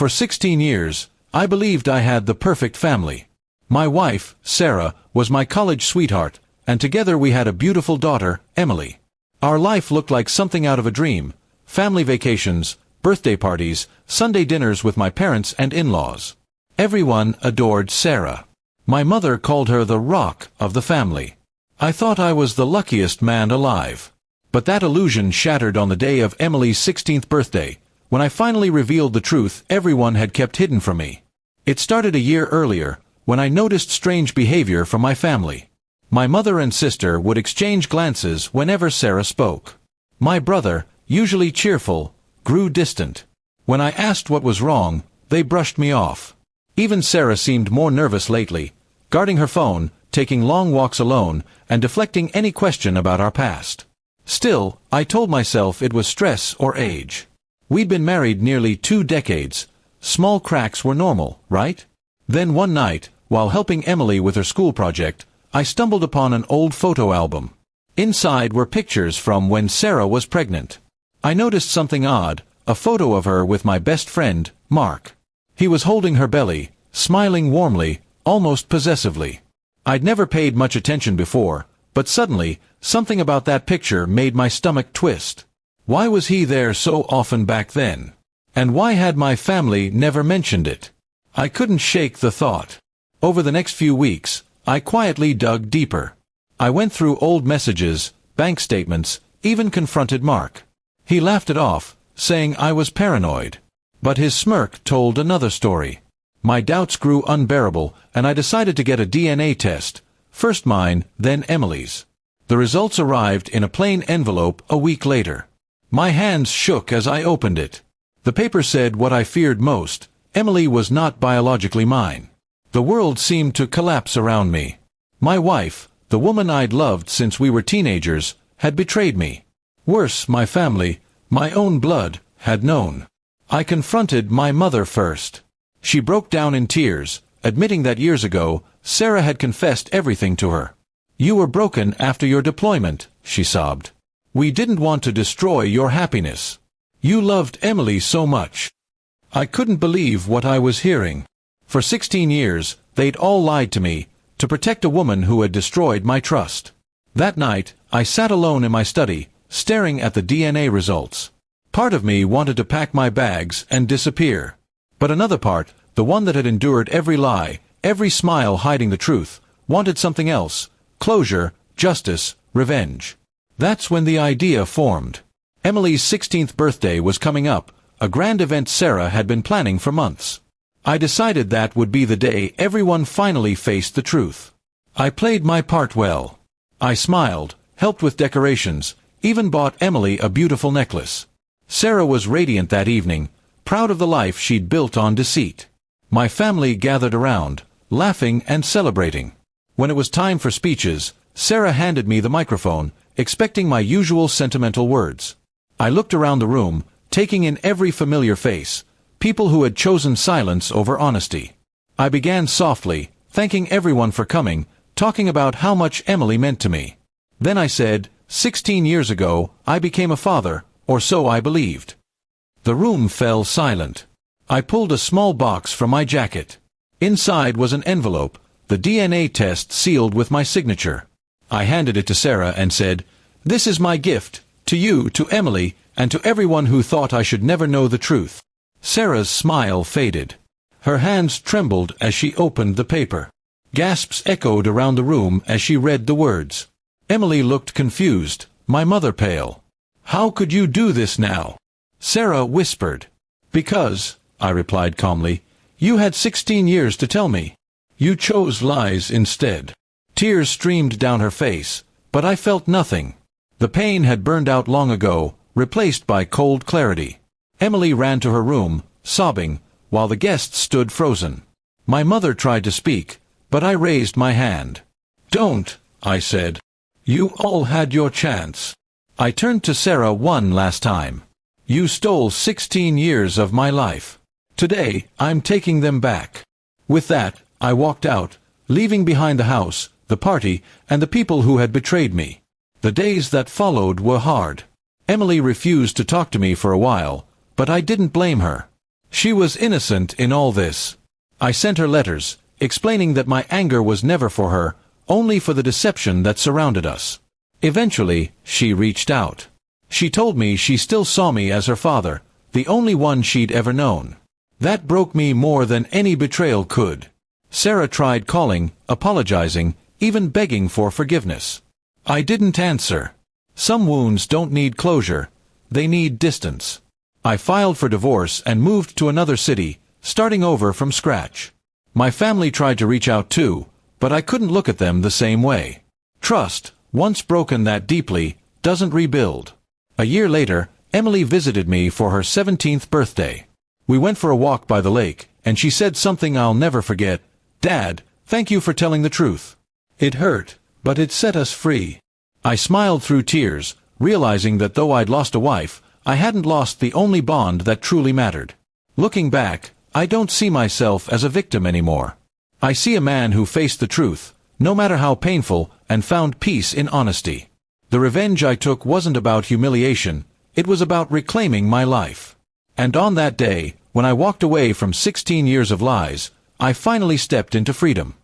For 16 years, I believed I had the perfect family. My wife, Sarah, was my college sweetheart, and together we had a beautiful daughter, Emily. Our life looked like something out of a dream: family vacations, birthday parties, Sunday dinners with my parents and in-laws. Everyone adored Sarah. My mother called her the rock of the family. I thought I was the luckiest man alive. But that illusion shattered on the day of Emily's 16th birthday, when I finally revealed the truth everyone had kept hidden from me. It started a year earlier, when I noticed strange behavior from my family. My mother and sister would exchange glances whenever Sarah spoke. My brother, usually cheerful, grew distant. When I asked what was wrong, they brushed me off. Even Sarah seemed more nervous lately, guarding her phone, taking long walks alone, and deflecting any question about our past. Still, I told myself it was stress or age. We'd been married nearly 2 decades. Small cracks were normal, right? Then one night, while helping Emily with her school project, I stumbled upon an old photo album. Inside were pictures from when Sarah was pregnant. I noticed something odd: a photo of her with my best friend, Mark. He was holding her belly, smiling warmly, almost possessively. I'd never paid much attention before, but suddenly, something about that picture made my stomach twist. Why was he there so often back then? And why had my family never mentioned it? I couldn't shake the thought. Over the next few weeks, I quietly dug deeper. I went through old messages, bank statements, even confronted Mark. He laughed it off, saying I was paranoid. But his smirk told another story. My doubts grew unbearable, and I decided to get a DNA test. First mine, then Emily's. The results arrived in a plain envelope a week later. My hands shook as I opened it. The paper said what I feared most: Emily was not biologically mine. The world seemed to collapse around me. My wife, the woman I'd loved since we were teenagers, had betrayed me. Worse, my family, my own blood, had known. I confronted my mother first. She broke down in tears, admitting that years ago, Sarah had confessed everything to her. "You were broken after your deployment," she sobbed. "We didn't want to destroy your happiness. You loved Emily so much." I couldn't believe what I was hearing. For 16 years, they'd all lied to me, to protect a woman who had destroyed my trust. That night, I sat alone in my study, staring at the DNA results. Part of me wanted to pack my bags and disappear. But another part, the one that had endured every lie, every smile hiding the truth, wanted something else: closure, justice, revenge. That's when the idea formed. Emily's 16th birthday was coming up, a grand event Sarah had been planning for months. I decided that would be the day everyone finally faced the truth. I played my part well. I smiled, helped with decorations, even bought Emily a beautiful necklace. Sarah was radiant that evening, proud of the life she'd built on deceit. My family gathered around, laughing and celebrating. When it was time for speeches, Sarah handed me the microphone, expecting my usual sentimental words. I looked around the room, taking in every familiar face, people who had chosen silence over honesty. I began softly, thanking everyone for coming, talking about how much Emily meant to me. Then I said, 16 years ago, I became a father, or so I believed. The room fell silent. I pulled a small box from my jacket. Inside was an envelope, the DNA test sealed with my signature. I handed it to Sarah and said, "This is my gift, to you, to Emily, and to everyone who thought I should never know the truth." Sarah's smile faded. Her hands trembled as she opened the paper. Gasps echoed around the room as she read the words. Emily looked confused, my mother pale. "How could you do this now?" Sarah whispered. "Because," I replied calmly, "you had 16 years to tell me. You chose lies instead." Tears streamed down her face, but I felt nothing. The pain had burned out long ago, replaced by cold clarity. Emily ran to her room, sobbing, while the guests stood frozen. My mother tried to speak, but I raised my hand. "Don't," I said. "You all had your chance." I turned to Sarah one last time. "You stole 16 years of my life. Today, I'm taking them back." With that, I walked out, leaving behind the house, the party, and the people who had betrayed me. The days that followed were hard. Emily refused to talk to me for a while, but I didn't blame her. She was innocent in all this. I sent her letters, explaining that my anger was never for her, only for the deception that surrounded us. Eventually, she reached out. She told me she still saw me as her father, the only one she'd ever known. That broke me more than any betrayal could. Sarah tried calling, apologizing, even begging for forgiveness. I didn't answer. Some wounds don't need closure, they need distance. I filed for divorce and moved to another city, starting over from scratch. My family tried to reach out too, but I couldn't look at them the same way. Trust, once broken that deeply, doesn't rebuild. A year later, Emily visited me for her 17th birthday. We went for a walk by the lake, and she said something I'll never forget. "Dad, thank you for telling the truth. It hurt, but it set us free." I smiled through tears, realizing that though I'd lost a wife, I hadn't lost the only bond that truly mattered. Looking back, I don't see myself as a victim anymore. I see a man who faced the truth, no matter how painful, and found peace in honesty. The revenge I took wasn't about humiliation, it was about reclaiming my life. And on that day, when I walked away from 16 years of lies, I finally stepped into freedom.